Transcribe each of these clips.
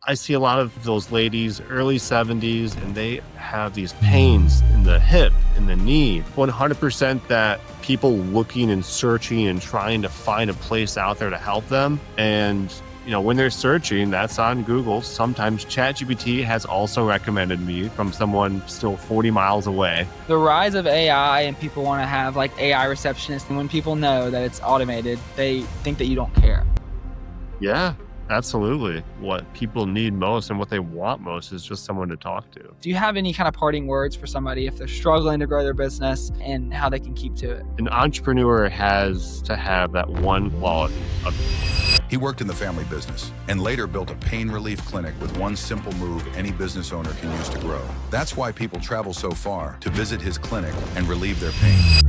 I see a lot of those ladies, early 70s, and they have these pains in the hip, in the knee. 100% that people looking and searching and trying to find a place out there to help them. And when they're searching, that's on Google. Sometimes ChatGPT has also recommended me from someone still 40 miles away. The rise of AI and people want to have like AI receptionists. And when people know that it's automated, they think that you don't care. Yeah, absolutely. What people need most and what they want most is just someone to talk to. Do you have any kind of parting words for somebody if they're struggling to grow their business and how they can keep to it? An entrepreneur has to have that one quality of. He worked in the family business and later built a pain relief clinic with one simple move any business owner can use to grow. That's why people travel so far to visit his clinic and relieve their pain.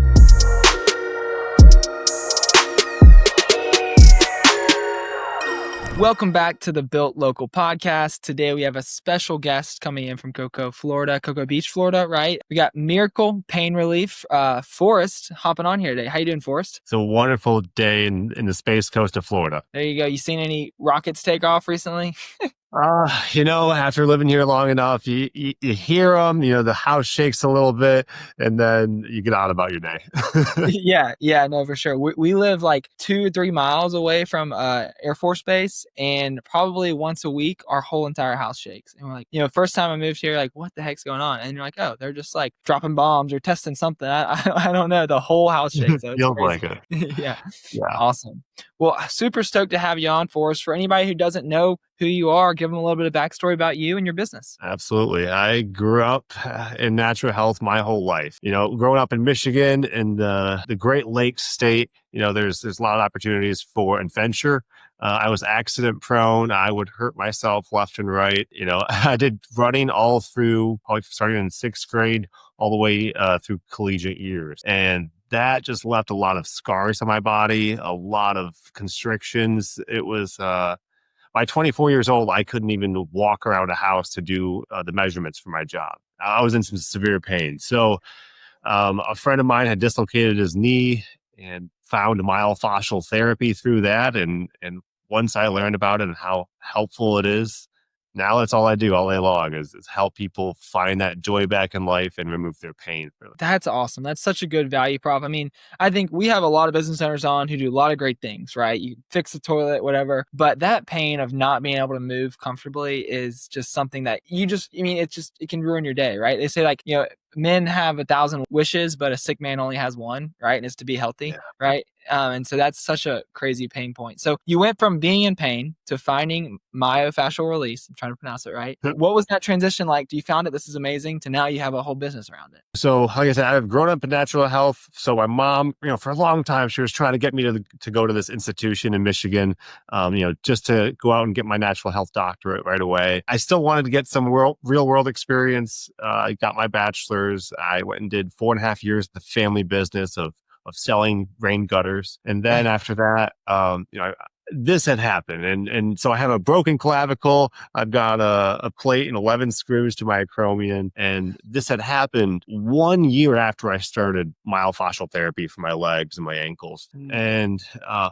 Welcome back to the Built Local podcast. Today we have a special guest coming in from Cocoa Beach, Florida, right? We got Miracle Pain Relief, Forrest, hopping on here today. How you doing, Forrest? It's a wonderful day in the Space Coast of Florida. There you go. You seen any rockets take off recently? After living here long enough, you hear them, the house shakes a little bit, and then you get on about your day. Yeah, no, for sure. We live like 2 or 3 miles away from Air Force Base, and probably once a week, our whole entire house shakes. And we're like, first time I moved here, like, what the heck's going on? And you're like, oh, they're just like dropping bombs or testing something. I don't know. The whole house shakes. So Feels like it. Yeah. Awesome. Well, super stoked to have you on, Forrest. For anybody who doesn't know who you are, give them a little bit of backstory about you and your business. Absolutely. I grew up in natural health my whole life. Growing up in Michigan in the Great Lakes state, there's a lot of opportunities for adventure. I was accident prone. I would hurt myself left and right. I did running all through, probably starting in 6th grade, all the way through collegiate years. And that just left a lot of scars on my body, a lot of constrictions. It was, by 24 years old, I couldn't even walk around a house to do the measurements for my job. I was in some severe pain. So a friend of mine had dislocated his knee and found myofascial therapy through that. And once I learned about it and how helpful it is, now that's all I do all day long is help people find that joy back in life and remove their pain. That's awesome. That's such a good value prop. I mean, I think we have a lot of business owners on who do a lot of great things, right? You fix the toilet, whatever. But that pain of not being able to move comfortably is just something that it can ruin your day, right? They say men have 1,000 wishes, but a sick man only has one, right? And it's to be healthy, right? And so that's such a crazy pain point. So you went from being in pain to finding myofascial release. I'm trying to pronounce it right. What was that transition like? Do you found it, this is amazing, to now you have a whole business around it? So like I said, I've grown up in natural health. So my mom, for a long time, she was trying to get me to go to this institution in Michigan, just to go out and get my natural health doctorate right away. I still wanted to get some real world experience. I got my bachelor's. I went and did 4.5 years of the family business of selling rain gutters. And then after that, this had happened. And so I have a broken clavicle. I've got a plate and 11 screws to my acromion. And this had happened 1 year after I started myofascial therapy for my legs and my ankles. And I'm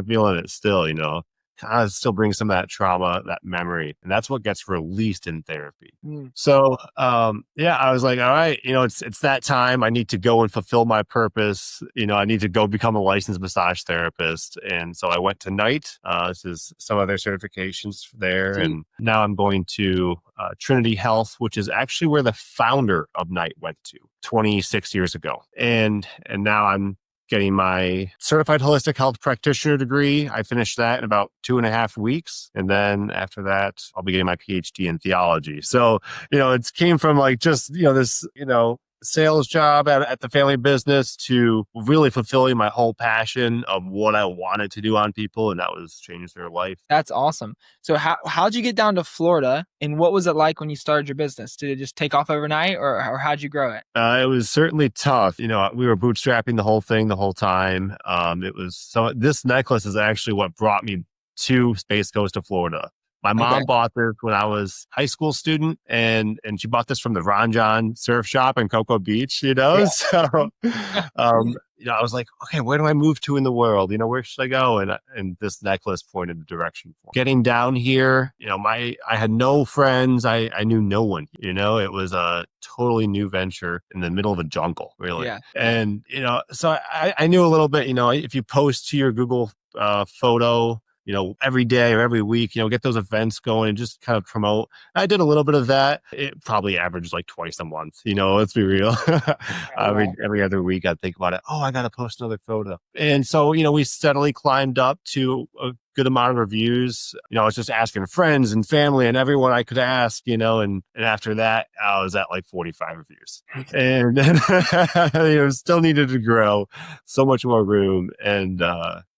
feeling it still, kind of still brings some of that trauma, that memory. And that's what gets released in therapy. So, I was like, all right, it's that time. I need to go and fulfill my purpose. I need to go become a licensed massage therapist. And so I went to NITE. This is some of their certifications there. And now I'm going to Trinity Health, which is actually where the founder of NITE went to 26 years ago. And now I'm getting my certified holistic health practitioner degree. I finished that in about 2.5 weeks. And then after that, I'll be getting my PhD in theology. So, it came from this, sales job at the family business to really fulfilling my whole passion of what I wanted to do on people. And that was change their life. That's awesome. So how'd you get down to Florida, and what was it like when you started your business? Did it just take off overnight, or how'd you grow it? It was certainly tough. We were bootstrapping the whole thing the whole time. This necklace is actually what brought me to Space Coast of Florida. My Okay. mom bought this when I was a high school student, and she bought this from the Ron John surf shop in Cocoa Beach, you know? Yeah. So, I was like, okay, where do I move to in the world? Where should I go? And this necklace pointed the direction for me. Getting down here, I had no friends. I knew no one, it was a totally new venture in the middle of a jungle, really. Yeah. And, so I knew a little bit, if you post to your Google photo, every day or every week, get those events going and just kind of promote. I did a little bit of that. It probably averaged like twice a month, let's be real. Every other week I'd think about it. Oh, I got to post another photo. And so, we steadily climbed up to a good amount of reviews. I was just asking friends and family and everyone I could ask, and after that, I was at like 45 reviews. And then, still needed to grow, so much more room. And,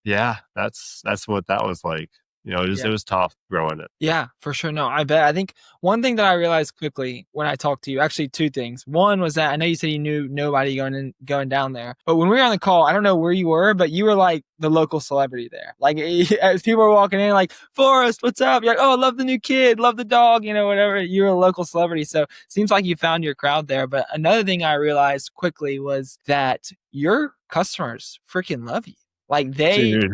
yeah, that's what that was like. It was tough growing it. Yeah, for sure. No, I bet. I think one thing that I realized quickly when I talked to you, actually two things. One was that I know you said you knew nobody going down there, but when we were on the call, I don't know where you were, but you were like the local celebrity there. Like as people were walking in, like, Forrest, what's up? You're like, oh, I love the new kid, love the dog, whatever. You're a local celebrity, so seems like you found your crowd there. But another thing I realized quickly was that your customers freaking love you. Like Dude,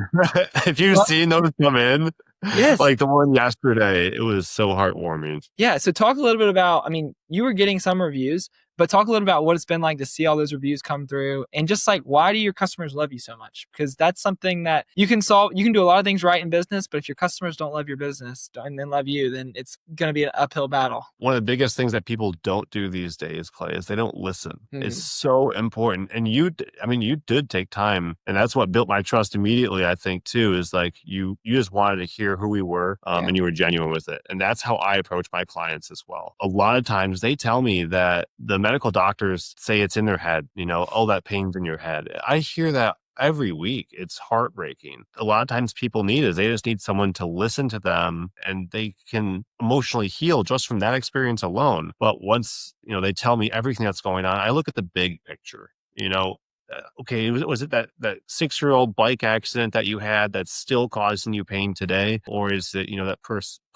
if you've seen those come in, yes. like the one yesterday, it was so heartwarming. Yeah. So talk a little bit about, you were getting some reviews, but talk a little about what it's been like to see all those reviews come through and just like, why do your customers love you so much? Because that's something that you can solve. You can do a lot of things right in business, but if your customers don't love your business and then love you, then it's going to be an uphill battle. One of the biggest things that people don't do these days, Clay, is they don't listen. It's so important. And you did take time. And that's what built my trust immediately, I think, too, is like you just wanted to hear who we were and you were genuine with it. And that's how I approach my clients as well. A lot of times they tell me that the medical doctors say it's in their head, oh, that pain's in your head. I hear that every week. It's heartbreaking. A lot of times people they just need someone to listen to them and they can emotionally heal just from that experience alone. But once, they tell me everything that's going on, I look at the big picture, okay, was it that 6-year-old bike accident that you had that's still causing you pain today? Or is it, that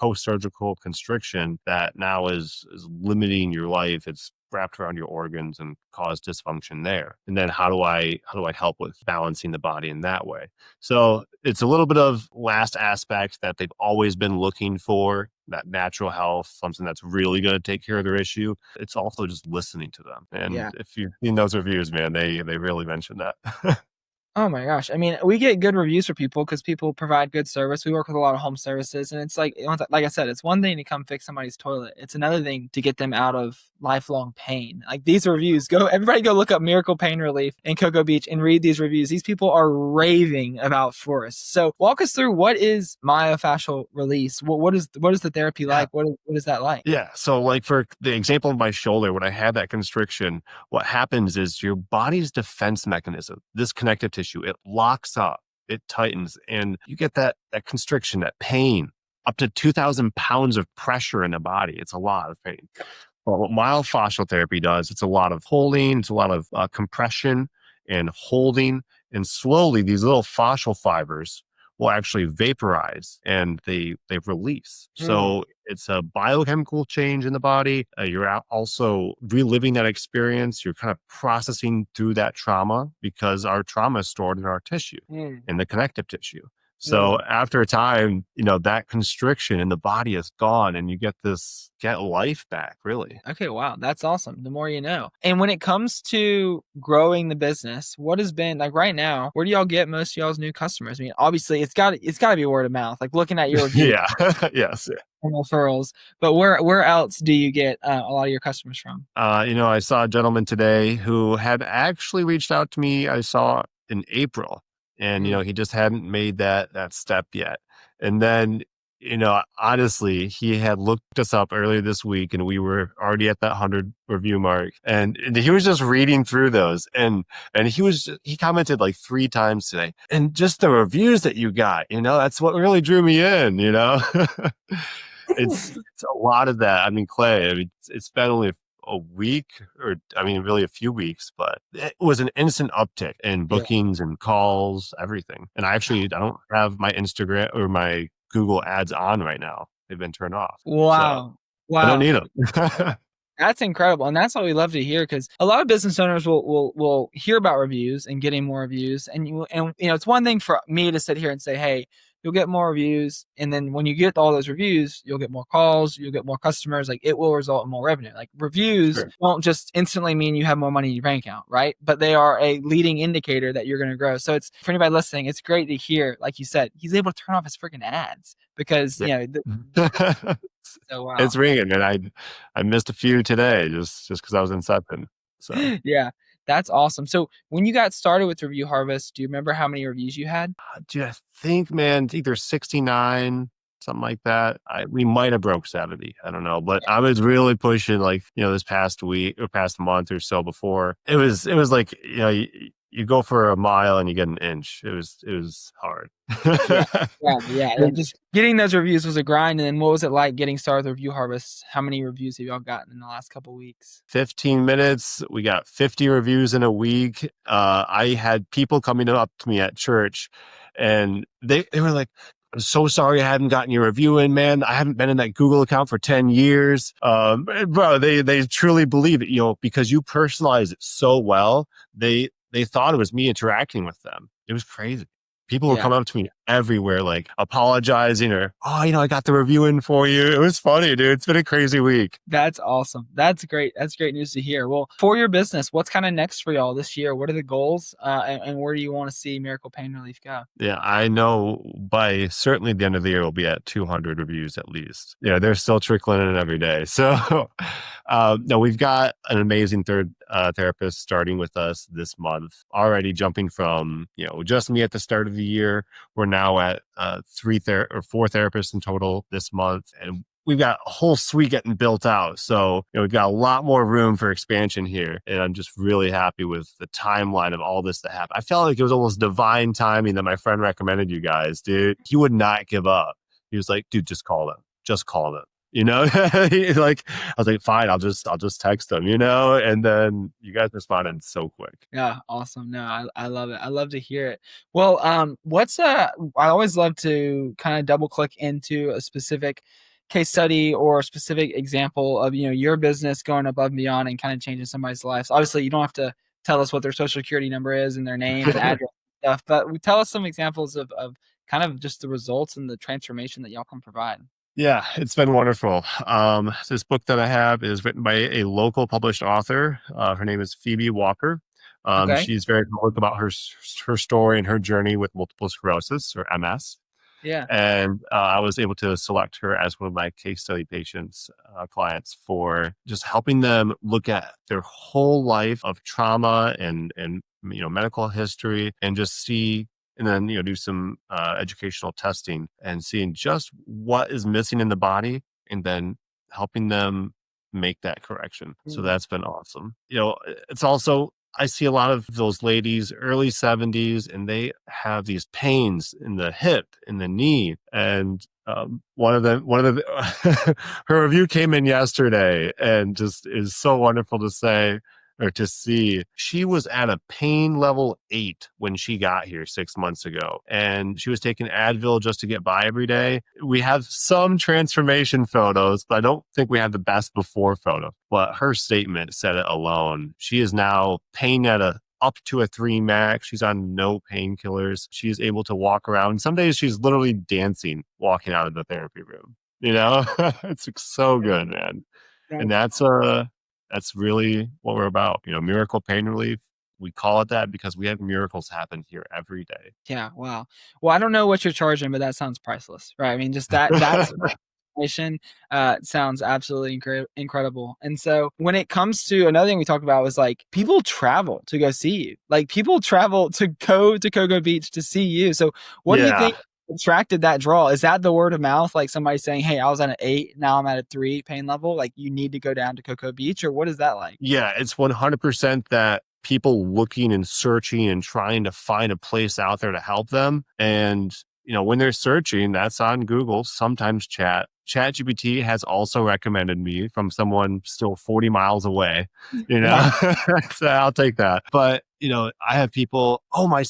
post-surgical constriction that now is limiting your life? It's wrapped around your organs and cause dysfunction there. And then how do I help with balancing the body in that way? So it's a little bit of last aspect that they've always been looking for, that natural health, something that's really going to take care of their issue. It's also just listening to them. And if you've seen those reviews, man, they really mention that. Oh my gosh. We get good reviews for people because people provide good service. We work with a lot of home services, and it's like I said, it's one thing to come fix somebody's toilet. It's another thing to get them out of lifelong pain. Like these reviews, everybody go look up Miracle Pain Relief in Cocoa Beach and read these reviews. These people are raving about Forrest. So walk us through, what is myofascial release? What is the therapy like? What is that like? Yeah. So like for the example of my shoulder, when I had that constriction, what happens is your body's defense mechanism, this connective tissue, it locks up, it tightens, and you get that constriction, that pain, up to 2,000 pounds of pressure in the body. It's a lot of pain. Well, what myofascial therapy does, it's a lot of holding, it's a lot of compression and holding, and slowly these little fascial fibers will actually vaporize and they release. So it's a biochemical change in the body. You're also reliving that experience. You're kind of processing through that trauma because our trauma is stored in our tissue, in the connective tissue. So after a time, that constriction in the body is gone and you get life back, really. Okay, wow. That's awesome. The more you know. And when it comes to growing the business, what has been like right now, where do y'all get most of y'all's new customers? Obviously it's gotta be word of mouth, like looking at your reviews. Yeah. Yes. And referrals, but where else do you get a lot of your customers from? I saw a gentleman today who had actually reached out to me. I saw in April. And, he just hadn't made that step yet. And then, honestly, he had looked us up earlier this week and we were already at that 100 review mark. And he was just reading through those. And he commented like 3 times today. And just the reviews that you got, that's what really drew me in, It's a lot of that. Clay, it's been only a week or really a few weeks, but it was an instant uptick in bookings and calls, everything. And I don't have my Instagram or my Google ads on right now. they've been turned off. So Wow. I don't Wow. need them. That's incredible. And that's what we love to hear, because a lot of business owners will hear about reviews and getting more reviews. And it's one thing for me to sit here and say, hey, you'll get more reviews. And then when you get all those reviews, you'll get more calls, you'll get more customers. Like, it will result in more revenue. Like, reviews Sure. won't just instantly mean you have more money in your bank account, right? But they are a leading indicator that you're going to grow. So it's, for anybody listening, it's great to hear, like you said, he's able to turn off his freaking ads because, Yeah. so wow. It's ringing, and I missed a few today just because I was in something. So Yeah, that's awesome. So when you got started with Review Harvest, do you remember how many reviews you had? dude, I think, man, either 69, something like that. We might have broke 70. I don't know, but I was really pushing, like, this past week or past month or so before. It was like, you go for a mile and you get an inch. It was hard. Yeah, yeah. And just getting those reviews was a grind. And then what was it like getting started with Review Harvest? How many reviews have y'all gotten in the last couple of weeks? 15 minutes. We got 50 reviews in a week. I had people coming up to me at church, and they were like, I'm so sorry I haven't gotten your review in, man. I haven't been in that Google account for 10 years. Bro, they truly believe it, because you personalize it so well. They thought it was me interacting with them. It was crazy. People were coming up to me everywhere, like apologizing or, I got the review in for you. It was funny, dude. It's been a crazy week. That's awesome. That's great. That's great news to hear. Well, for your business, what's kind of next for y'all this year? What are the goals? And where do you want to see Miracle Pain Relief go? Yeah, I know by certainly the end of the year, we'll be at 200 reviews at least. Yeah, they're still trickling in every day. So, no, we've got an amazing third therapist starting with us this month. Already jumping from, just me at the start of the year. We're now at 4 therapists in total this month. And we've got a whole suite getting built out. So, we've got a lot more room for expansion here. And I'm just really happy with the timeline of all this that happened. I felt like it was almost divine timing that my friend recommended you guys, dude. He would not give up. He was like, dude, just call them. Just call them. Like, I was like, fine, I'll just text them, and then you guys responded so quick. Yeah, awesome. No, I love it. I love to hear it. Well, I always love to kind of double click into a specific case study or a specific example of, your business going above and beyond and kind of changing somebody's life. So obviously, you don't have to tell us what their social security number is and their name and address and stuff, but tell us some examples of kind of just the results and the transformation that y'all can provide. Yeah, it's been wonderful. This book that I have is written by a local published author. Her name is Phoebe Walker. Okay. She's very public about her story and her journey with multiple sclerosis, or MS. Yeah. And I was able to select her as one of my case study clients, for just helping them look at their whole life of trauma and medical history, and just see, and then do some educational testing and seeing just what is missing in the body, and then helping them make that correction. So that's been awesome. It's also, I see a lot of those ladies, early 70s, and they have these pains in the hip, in the knee. And one of the her review came in yesterday, and just is so wonderful to say, or to see. She was at a pain level 8 when she got here 6 months ago, and she was taking Advil just to get by every day. We have some transformation photos, but I don't think we have the best before photo. But her statement said it alone. She is now pain at up to a 3 max. She's on no painkillers. She is able to walk around. Some days she's literally dancing, walking out of the therapy room. It's so good, man. And that's really what we're about. Miracle Pain Relief. We call it that because we have miracles happen here every day. Yeah. Wow. Well, I don't know what you're charging, but that sounds priceless, right? I mean, just that's information sounds absolutely incredible. And so when it comes to another thing we talked about was, like, people travel to go see you. Like, people travel to go to Cocoa Beach to see you. So what do you think attracted that draw? Is that the word of mouth? Like, somebody saying, hey, I was at an 8, now I'm at a 3 pain level. Like, you need to go down to Cocoa Beach, or what is that like? Yeah, it's 100% that people looking and searching and trying to find a place out there to help them. And, when they're searching, that's on Google, sometimes ChatGPT has also recommended me from someone still 40 miles away, so I'll take that. But, I have people, my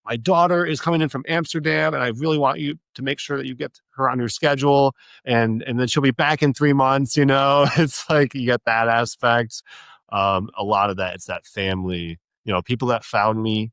my daughter is coming in from Amsterdam and I really want you to make sure that you get her on your schedule and then she'll be back in 3 months, it's like you get that aspect. A lot of that, it's that family, people that found me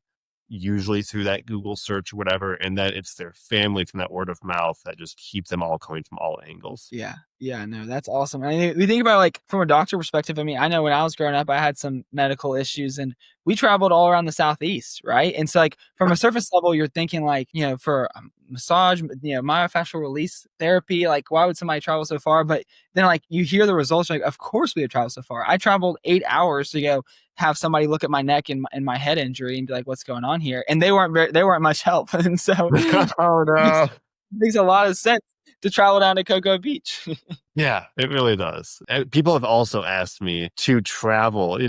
usually through that Google search or whatever, and then it's their family from that word of mouth that just keep them all coming from all angles. Yeah. Yeah, no, that's awesome. I mean, we think about like from a doctor perspective. I mean, I know when I was growing up, I had some medical issues and we traveled all around the Southeast, right? And so like from a surface level, you're thinking like, for massage, myofascial release therapy, like why would somebody travel so far? But then like you hear the results, like, of course we have traveled so far. I traveled 8 hours to go have somebody look at my neck and my head injury and be like, what's going on here? And they weren't much help. And so Oh no. it makes a lot of sense to travel down to Cocoa Beach. Yeah, it really does. And people have also asked me to travel.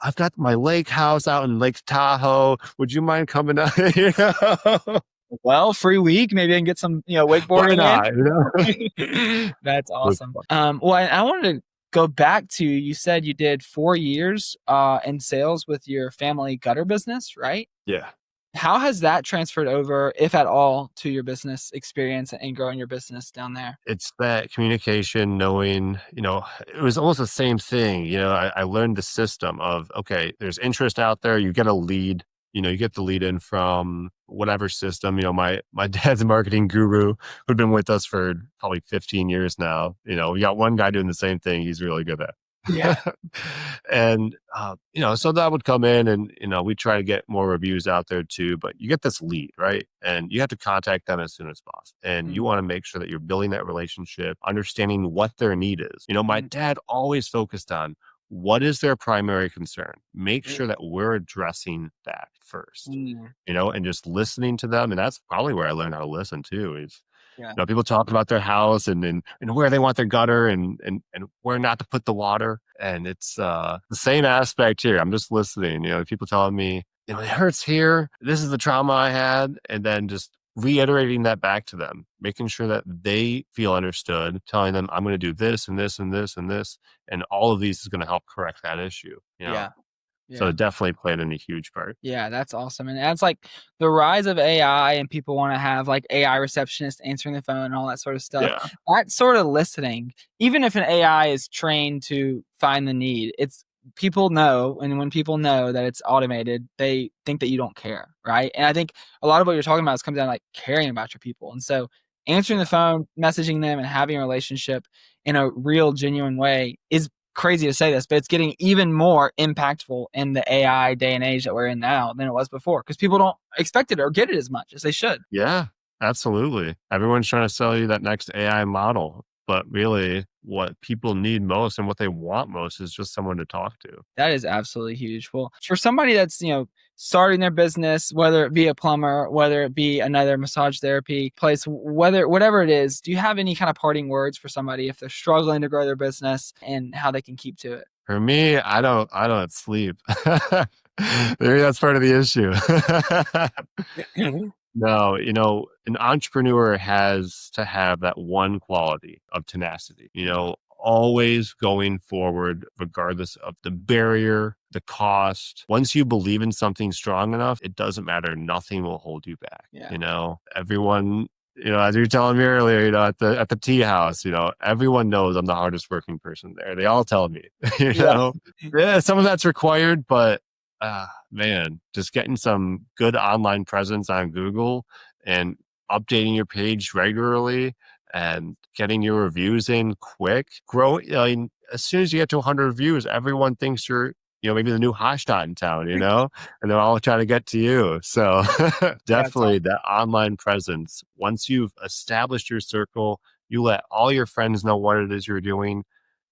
I've got my lake house out in Lake Tahoe. Would you mind coming out? Well, free week. Maybe I can get some, Why wakeboarding not? in. That's awesome. Well, I wanted to go back to, you said you did 4 years in sales with your family gutter business, right? Yeah. How has that transferred over, if at all, to your business experience and growing your business down there? It's that communication, knowing, it was almost the same thing. I learned the system of, okay, there's interest out there. You get a lead, you get the lead in from whatever system. My dad's a marketing guru who'd been with us for probably 15 years now. We got one guy doing the same thing. He's really good at. Yeah. And, so that would come in and, we try to get more reviews out there too, but you get this lead, right? And you have to contact them as soon as possible. And you want to make sure that you're building that relationship, understanding what their need is. My dad always focused on what is their primary concern. Make sure that we're addressing that first, and just listening to them. And that's probably where I learned how to listen too, is people talk about their house and where they want their gutter and where not to put the water. And it's the same aspect here. I'm just listening. People telling me, it hurts here. This is the trauma I had. And then just reiterating that back to them, making sure that they feel understood, telling them I'm going to do this and this and this and this. And all of these is going to help correct that issue. Yeah. So it definitely played in a huge part. Yeah, that's awesome. And that's like the rise of AI, and people want to have like AI receptionists answering the phone and all that sort of stuff. Yeah. That sort of listening, even if an AI is trained to find the need, it's people know. And when people know that it's automated, they think that you don't care. Right. And I think a lot of what you're talking about comes down to like caring about your people. And so answering the phone, messaging them, and having a relationship in a real, genuine way is crazy to say this, but it's getting even more impactful in the AI day and age that we're in now than it was before, because people don't expect it or get it as much as they should. Yeah, absolutely. Everyone's trying to sell you that next AI model, but really what people need most and what they want most is just someone to talk to. That is absolutely huge. Well, for somebody that's, starting their business, whether it be a plumber, whether it be another massage therapy place, whatever it is, do you have any kind of parting words for somebody if they're struggling to grow their business and how they can keep to it? For me, I don't sleep. Maybe that's part of the issue. No, an entrepreneur has to have that one quality of tenacity, always going forward, regardless of the barrier, the cost. Once you believe in something strong enough, it doesn't matter. Nothing will hold you back. Yeah. Everyone, as you were telling me earlier, at the tea house, everyone knows I'm the hardest working person there. They all tell me, yeah, some of that's required, but man, just getting some good online presence on Google and updating your page regularly and getting your reviews in quick. As soon as you get to 100 reviews, everyone thinks you're, maybe the new hotshot in town, and they're all trying to get to you. So definitely that online presence. Once you've established your circle, you let all your friends know what it is you're doing,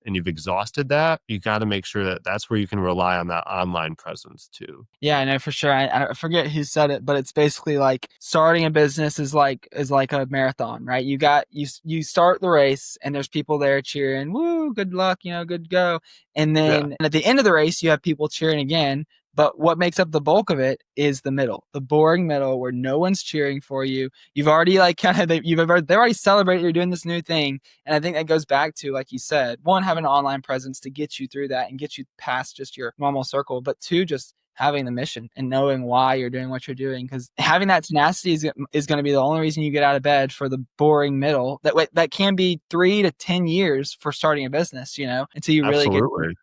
and you've exhausted that, you got to make sure that that's where you can rely on that online presence too. Yeah, I know for sure. I forget who said it, but it's basically like starting a business is like a marathon, right? You start the race and there's people there cheering, woo, good luck, good go. And then at the end of the race, you have people cheering again. But what makes up the bulk of it is the middle, the boring middle where no one's cheering for you. You've already they've already celebrated you're doing this new thing. And I think that goes back to, like you said, one, having an online presence to get you through that and get you past just your normal circle. But two, just having the mission and knowing why you're doing what you're doing, because having that tenacity is going to be the only reason you get out of bed for the boring middle that can be 3 to 10 years for starting a business, until you really get. Absolutely.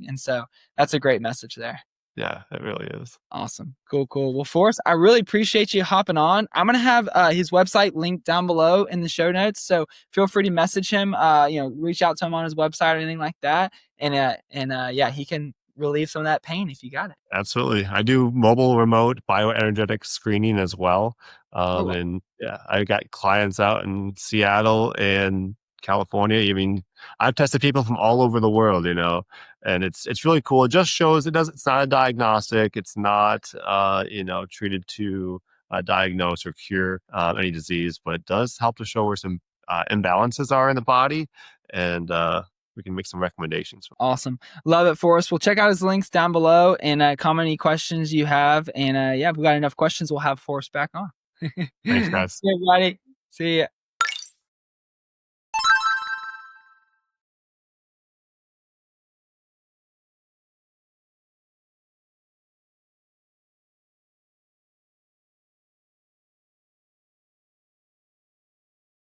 And so that's a great message there. Yeah, it really is. Awesome. Cool. Well, Forrest, I really appreciate you hopping on. I'm going to have his website linked down below in the show notes. So feel free to message him, reach out to him on his website or anything like that. And yeah, he can relieve some of that pain if you got it. Absolutely. I do mobile remote bioenergetic screening as well. Cool. And yeah, I got clients out in Seattle and California. I mean, I've tested people from all over the world, and it's really cool. It just shows it's not a diagnostic. It's not, treated to diagnose or cure any disease, but it does help to show where some imbalances are in the body, and we can make some recommendations. Awesome. Love it, Forrest. We'll check out his links down below and comment any questions you have. And if we've got enough questions, we'll have Forrest back on. Thanks, guys. See you, everybody. See ya.